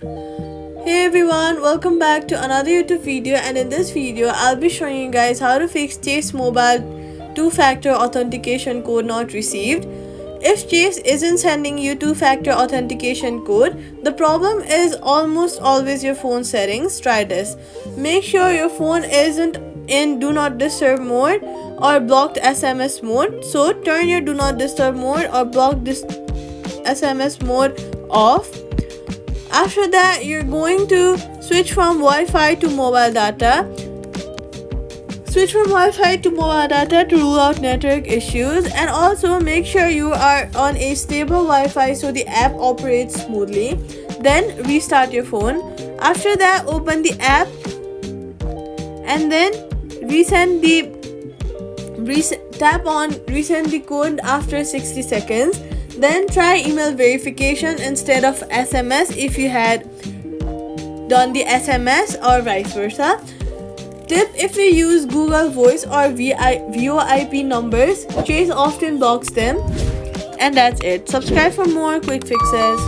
Hey everyone, welcome back to another YouTube video, and in this video I'll be showing you guys how to fix Chase Mobile two-factor authentication code not received. If Chase isn't sending you two-factor authentication code, the problem is almost always your phone settings. Try this. Make sure your phone isn't in do not disturb mode or blocked SMS mode. So turn your do not disturb mode or blocked SMS mode off. After that, you're going to switch from Wi-Fi to mobile data. Switch from Wi-Fi to mobile data to rule out network issues, and also make sure you are on a stable Wi-Fi so the app operates smoothly. Then restart your phone. After that, open the app and then tap on resend the code after 60 seconds. Then try email verification instead of SMS if you had done the SMS, or vice versa. Tip: if you use Google Voice or VoIP numbers, Chase often blocks them. And that's it. Subscribe for more quick fixes.